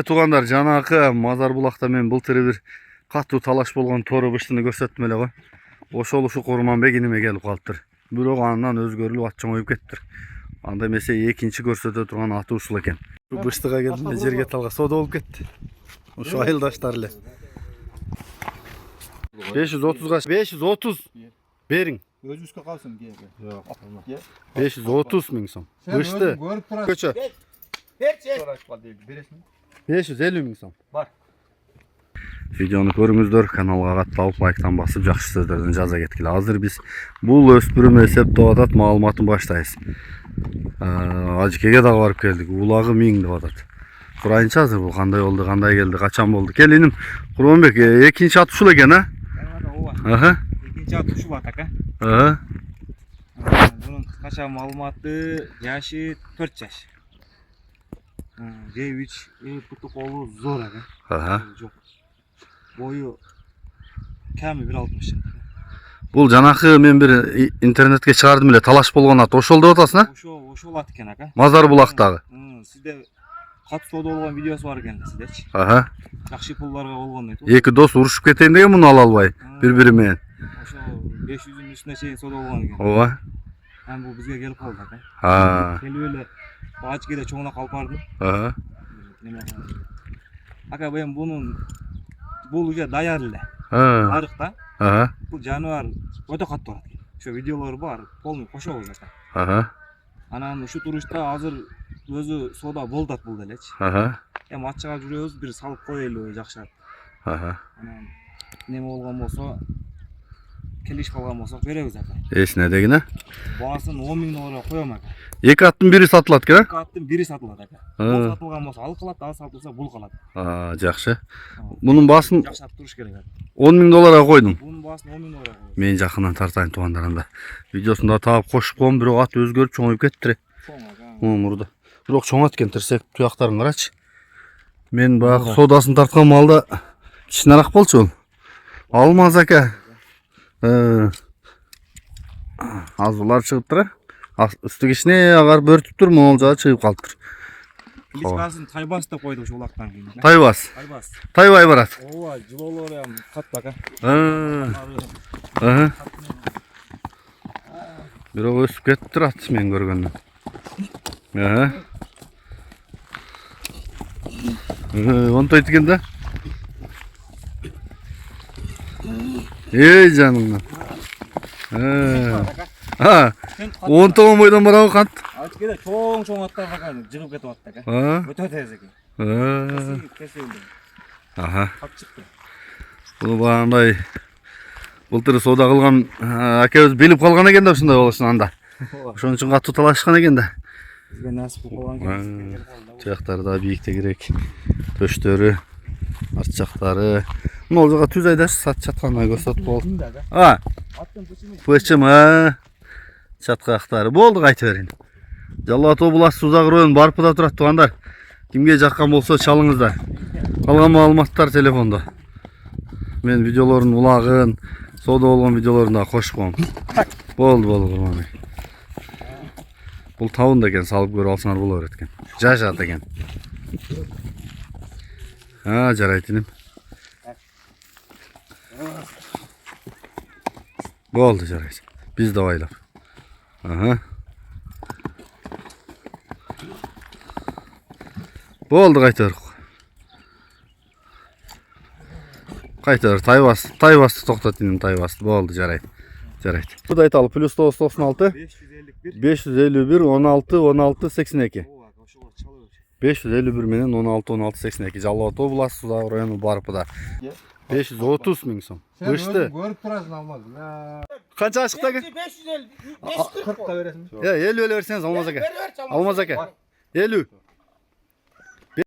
Тугандар, жанакы Мазар булакта мен былтыр бир катуу талаш болгон тору быштыны көрсөттүм эле го. Ошол ушу Курманбек иниме келип калыптыр. Бирок андан өзгөрүлүп ат чоңоюп кеттир. Анда эмесе экинчи көрсөтө турган аты ушул экен. Быштыга келдим, жерге талга соода болуп кетти. Ушу айылдаштар эле. 530 530 бериң. Өзүбүзгө калсын ге. Жок, 530 миң сом. Бышты. Көчө. 550 миң сом. Бар. Видеону көрүңүздөр, каналга катталып, лайктан басып, жакшы сөздөрдөн жаза кеткиле. Азыр биз бул өспүрүм эсептеп атат, маалыматын баштайбыз. Ажыкеге дагы барып келдик. Улагы 1000 деп атат. Сурайынчы азыр бул кандай болду, кандай келди, качан болду? Кел иним. Курманбек, экинчи ат ушул экен, а? Ооба. Экинчи ат ушул ат экен. Bunun kısaca malumatı yaşı 4 yaş. C3 putu kolu zor aga. Çok. Boyu kemi 1.60. Bul janakı men bir internetke çıkardım ele talaş bolgon at. Oşol деп атасың, а? Oşol at eken aga. Mazar bulaqtagı. Sizde kat soda olgan videosu var ekan sizdechi. Жақсы pullarga olgan deydi. Эки дос урушуп кетейин деген муну ала албай, бири-бири менен. Ошо 500'ün üstüne чейин soda olgan ekan. Ооба. Hem bu bizge gelip kaldı aga. Kelip ele Bağçıkede çoğuna kalpardım. Aga ben bunun buluca dayar ile. Arıkta. Bu canavar öte katı var. Şu videoları var. Polnu koşa olacak. Anam şu turuşta hazır özü soda boldat buldu leç. Hem açığa жүрөбүз bir salıp koyaylı jakşat. Anam neme olgan bolsa keliş kalgan bolsa berебиз aga. Эсине дегине? Bağasını 10 bin euro koyam aga. Эки аттын бири сатылат экен, а? Эки аттын бири сатылат aga. Бул сатылган болсо ал калат, ал сатылса бул калат. Жакшы. Мунун баасын Жакшап туруш керек aga. 10 миң долларга койдум. Bunun bağısını 10 bin euro koydum. Мен жакындан тартайын туугандарымда. Видеосунда таап кошуп коем, бирок ат өзгөрүп чоңоюп кеттир. Чоң aga. Мурда. Бирок чоң ат экен, тирсек туяктарын карачы. Мен баягы соодасын тарткан малда кичинерээк болчу бул. Алмаз ака. Азулар чыгыптыр. Үстү кичине агар бөртүп тур, могул жагы чыгып калыптыр. Кличкасын Тайбас деп койду ошол улактан кийин. Тайбас. Тайбас. Тайбай барат. Ооба, жылоолору ham катты ага. Бирок өсүп кетиптир ат мен көргөндөн. Онтойт экен да. Эй жаныңдан. Онтогон бойдон барабы кант? Ачкеде чоң аттар бар, жыгып кетип атты ага. Өтө тез экен. Кесилди. Кат чыкты. Бул багандай былтыр соода кылган акебиз билип калган экен да ушундай болушун анда. Ошон үчүн катуу талашкан экен да. Бизге насип болгон экен. Жактары да бийикте керек. Төштөрү, арт жактары. Могул жака түз айдаш сат чатканына көрсөтүп болду. Аттын Пычым, чаткактары болду, кайта берин. Жалал Ата областы Узак району Барпыда турат туугандар. Кимге жаккан болсо чалыңыздар. Калган маалыматтар телефондо. Мен видеолордун улагын, соода болгон видеолорун да кошуп коем. Болду Курманбек. Бул табында экен, салып көрүп алсаңар боло берет экен. Жашат экен. Жарайт иним. Болду, жарайт. Биз да байлап. Болду, кайта бер. Кайта бер, Тайбасты токтот иним, Тайбасты. Болду, жарайт. Бул айталы плюс 996 551 16 16 82. 551 менен 16 16 82. Жалал Ата областы Узак району Барпыда. 530 миң сом. Бышты. Көрүп турасың алмаз. Канча ашыкта экен? 550. 40 бересиң. 50 берсеңиз Алмаз ака. Алмаз ака. 50.